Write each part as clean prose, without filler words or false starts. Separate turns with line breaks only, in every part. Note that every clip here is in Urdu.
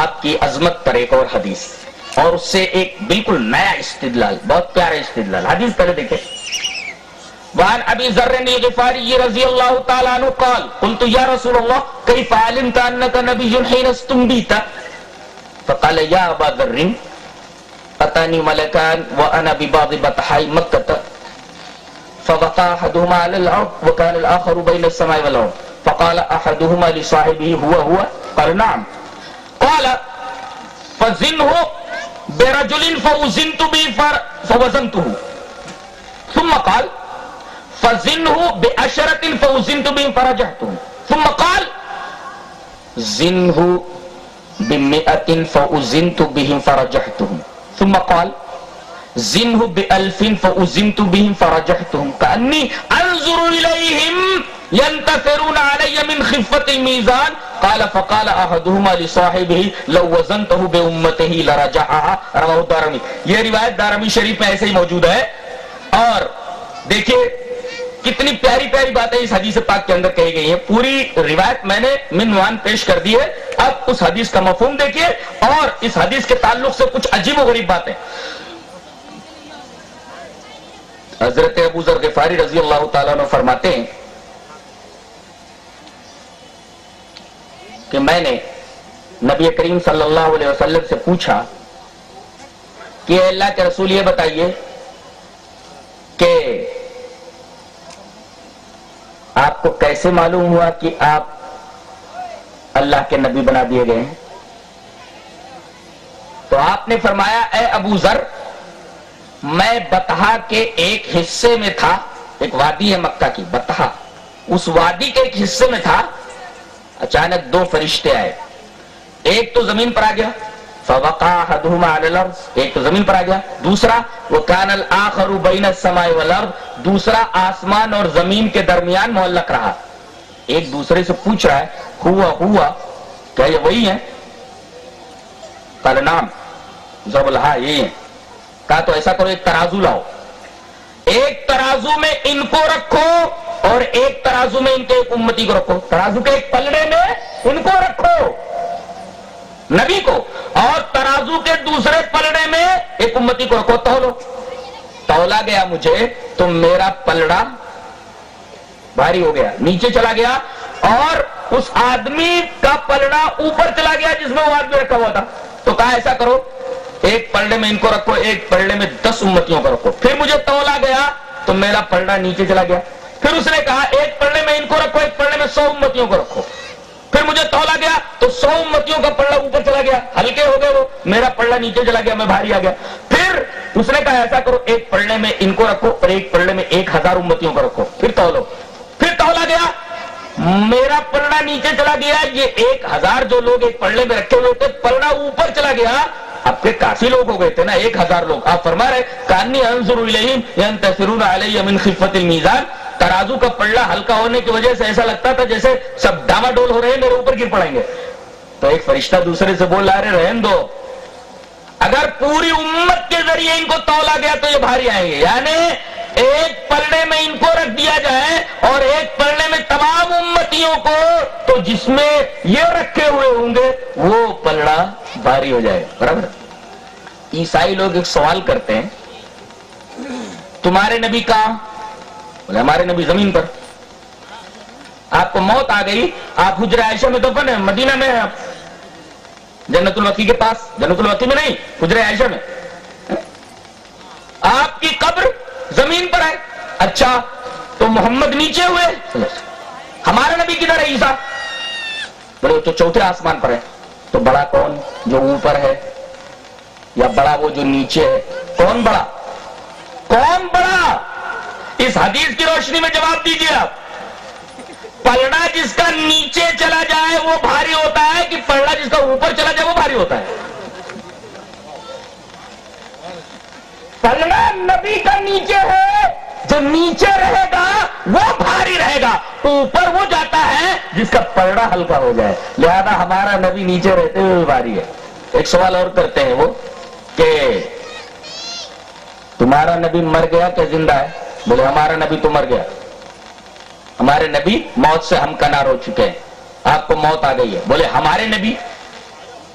آپ کی عظمت پر ایک اور حدیث اور اس سے ایک بالکل نیا استدلال, بہت پیارا استدلال. حدیث پہلے دیکھیں. وعن ابي ذر الغفاري رضي الله تعالى عنه قال قلت يا رسول الله كيف علمت انك نبي حين استنبيت فقال يا ابا ذر اتاني ملكان وانا ببعض بطحاء مكة فوقع احدهما على الارض وكان الاخر بين السماء والارض فقال احدهما لصاحبه هو قال نعم قال فزنه برجل فوزنت به فوزنته ثم قال فزنه بعشرة فوزنت بهم فرجحتهم ثم قال زنه بمئة فوزنت بهم فرجحتهم ثم قال زنه بألف فوزنت بهم فرجحتهم كأني أنظر إليهم ينتصرون علي من خفة الميزان قال فقال أحدهما لصاحبه لو وزنته بأمته لرجعها رواه الدارمي. یہ روایت دارمی شریف میں ایسے ہی موجود ہے. اور دیکھیے کتنی پیاری پیاری باتیں اس حدیث پاک کے اندر کہی گئی ہیں. پوری روایت میں نے عنوان پیش کر دی ہے. اب اس حدیث کا مفہوم دیکھیے اور اس حدیث کے تعلق سے کچھ عجیب و غریب باتیں. حضرت ابو ذر غفاری رضی اللہ تعالیٰ عنہ فرماتے ہیں کہ میں نے نبی کریم صلی اللہ علیہ وسلم سے پوچھا کہ اے اللہ کے رسول یہ بتائیے کہ آپ کو کیسے معلوم ہوا کہ آپ اللہ کے نبی بنا دیے گئے ہیں؟ تو آپ نے فرمایا اے ابو ذر میں بطحا کے ایک حصے میں تھا. ایک وادی ہے مکہ کی بطحا, اس وادی کے ایک حصے میں تھا. اچانک دو فرشتے آئے, ایک تو زمین پر آ گیا فوقع احدهما على الارض, ایک تو زمین پر آ گیا. دوسرا وكان الاخر بين السماء والارض, دوسرا آسمان اور زمین کے درمیان معلق رہا. ایک دوسرے سے پوچھ رہا ہے ہوا کیا یہ وہی ہے؟ قال نعم, زبل ہاں یہی ہے. کہا تو ایسا کرو ایک ترازو لاؤ, ایک ترازو میں ان کو رکھو اور ایک ترازو میں ان کے ایک امتی کو رکھو. ترازو کے ایک پلڑے میں ان کو رکھو نبی کو اور ترازو کے دوسرے پلڑے میں ایک امتی کو رکھو. تولو. تولا گیا مجھے تو میرا پلڑا بھاری ہو گیا, نیچے چلا گیا اور اس آدمی کا پلڑا اوپر چلا گیا جس میں وہ آدمی رکھا ہوا تھا. تو کہا ایسا کرو ایک پلڑے میں ان کو رکھو, ایک پلڑے میں 10 امتیوں کو رکھو. پھر مجھے تولا گیا تو میرا پلڑا نیچے چلا گیا. پھر اس نے کہا ایک پلڑے میں ان کو رکھو, ایک پلڑے میں 100 امتیوں کو رکھو. پھر مجھے تولا گیا تو 100 امتیوں کا پلڑا اوپر چلا گیا, ہلکے ہو گئے وہ, میرا پلڑا نیچے چلا گیا, میں بھاری آ گیا. پھر اس نے کہا ایسا کرو ایک پلڑے میں ان کو رکھو اور ایک پلڑے میں 1000 امتیوں کو رکھو. پھر تولو. پھر تولا گیا, میرا پلڑا نیچے چلا گیا, یہ 1000 جو لوگ ایک پلڑے میں رکھے ہوئے تھے پلڑا اوپر چلا گیا. اب کے کافی لوگ ہو گئے تھے نا, 1000 لوگ. آپ فرما رہے کانی انظر الیہم ینتصرون علی من خفۃ المیزان. ترازو کا پلڑا ہلکا ہونے کی وجہ سے ایسا لگتا تھا جیسے سب ڈاما ڈول ہو رہے ہیں, میرے اوپر گر پڑیں گے. تو ایک فرشتہ دوسرے سے بول رہا ہے رہن دو, اگر پوری امت کے ذریعے ان کو تولا گیا تو یہ بھاری آئیں گے. یعنی ایک پلڑے میں ان کو رکھ دیا جائے اور ایک پلڑے میں تمام امتیوں کو, تو جس میں یہ رکھے ہوئے ہوں گے وہ پلڑا بھاری ہو جائے. برابر. عیسائی لوگ ایک سوال کرتے ہیں تمہارے نبی کہاں؟ بولے ہمارے نبی زمین پر. آپ کو موت آ گئی, آپ حجرہ عائشہ میں دفن ہے, مدینہ میں ہے, آپ جنت البقیع کے پاس, جنت البقیع میں نہیں, حجرہ عائشہ میں. آپ کی قبر زمین پر ہے. اچھا تو محمد نیچے ہوئے, ہمارا نبی کدھر ہے عیسیٰ؟ بولے تو چوتھے آسمان پر ہے. تو بڑا کون, جو اوپر ہے یا بڑا وہ جو نیچے ہے؟ کون بڑا, کون بڑا؟ اس حدیث کی روشنی میں جواب دیجیے آپ. پلڑا جس کا نیچے چلا جائے وہ بھاری ہوتا ہے کہ پلڑا جس کا اوپر چلا جائے وہ بھاری ہوتا ہے؟ پلڑا نبی کا نیچے ہے, جو نیچے رہے گا وہ بھاری رہے گا, اوپر وہ جاتا ہے جس کا پلڑا ہلکا ہو جائے. لہذا ہمارا نبی نیچے رہتے ہوئے بھاری ہے. ایک سوال اور کرتے ہیں وہ کہ تمہارا نبی مر گیا کہ زندہ ہے؟ بولے ہمارا نبی تو مر گیا, ہمارے نبی موت سے ہمکنار ہو چکے ہیں, آپ کو موت آ گئی ہے. بولے ہمارے نبی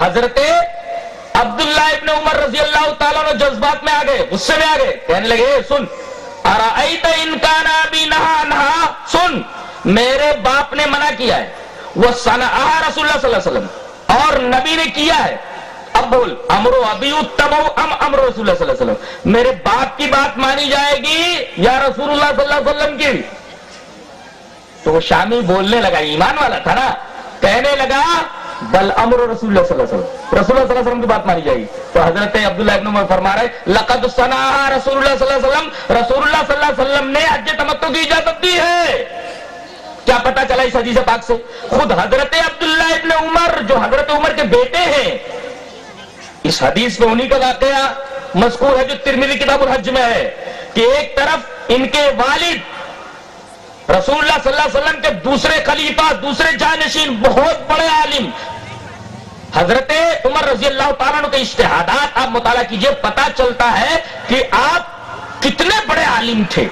حضرت عبداللہ ابن عمر رضی اللہ تعالیٰ عنہ جذبات میں آ گئے، غصے میں آ گئے، کہنے لگے سن ارأیت ان کان ابی نہا نہا، سن میرے باپ نے منع کیا ہے، وہ صنعہ رسول اللہ صلی اللہ علیہ وسلم، اور نبی نے کیا ہے، اب بول امرو ابی اتبعو ام امر رسول اللہ صلی اللہ علیہ وسلم، میرے باپ کی بات مانی جائے گی یا رسول اللہ صلی اللہ علیہ وسلم کی؟ تو وہ شامی بولنے لگا، ایمان والا تھا نا، کہنے لگا بل امر رسول اللہ صلی اللہ علیہ وسلم، رسول اللہ صلی اللہ علیہ وسلم کی بات مانی جائے گی۔ تو حضرت عبداللہ ابن عمر فرما رہے لقد صنع رسول اللہ صلی اللہ علیہ وسلم، رسول اللہ صلی اللہ علیہ وسلم نے حج تمتع کی اجازت دی ہے۔ کیا پتا چلا اس حدیث پاک سے؟ خود حضرت عبداللہ ابن عمر جو حضرت عمر کے بیٹے ہیں، اس حدیث میں انہی کا واقعہ مذکور ہے جو ترمذی کتاب الحج میں ہے کہ ایک طرف ان کے والد رسول اللہ صلی اللہ علیہ وسلم کے دوسرے خلیفہ، دوسرے جانشین، بہت بڑے عالم حضرت عمر رضی اللہ تعالیٰ عنہ کے اجتہادات آپ مطالعہ کیجئے، پتا چلتا ہے کہ آپ کتنے بڑے عالم تھے۔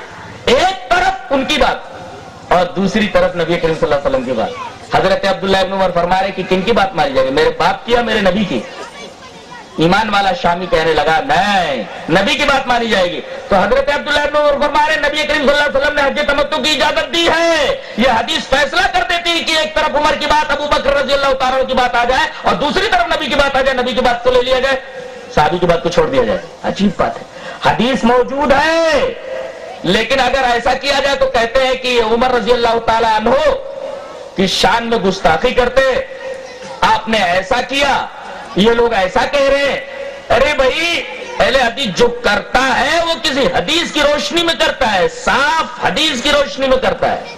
ایک طرف ان کی بات اور دوسری طرف نبی کریم صلی اللہ علیہ وسلم کی بات۔ حضرت عبداللہ ابن عمر فرما رہے کہ کن کی بات مانی جائے گی، میرے باپ کی یا میرے نبی کی؟ ایمان والا شامی کہنے لگا نہیں، نبی کی بات مانی جائے گی۔ تو حضرت عبداللہ ابن عمر فرما رہے نبی کریم صلی اللہ علیہ وسلم نے حج تمتع کی اجازت دی ہے۔ یہ حدیث فیصلہ کر دیتی کہ ایک طرف عمر کی بات، ابو بکر رضی اللہ تعالیٰ کی بات آ جائے اور دوسری طرف نبی کی بات آ جائے، نبی کی بات کو لے لیا جائے، صحابی کی بات کو چھوڑ دیا جائے۔ عجیب بات ہے، حدیث موجود ہے لیکن اگر ایسا کیا جائے تو کہتے ہیں کہ عمر رضی اللہ تعالیٰ عنہ کی شان میں گستاخی کرتے، آپ نے ایسا کیا، یہ لوگ ایسا کہہ رہے ہیں۔ ارے بھائی اہل حدیث جو کرتا ہے وہ کسی حدیث کی روشنی میں کرتا ہے، صاف حدیث کی روشنی میں کرتا ہے۔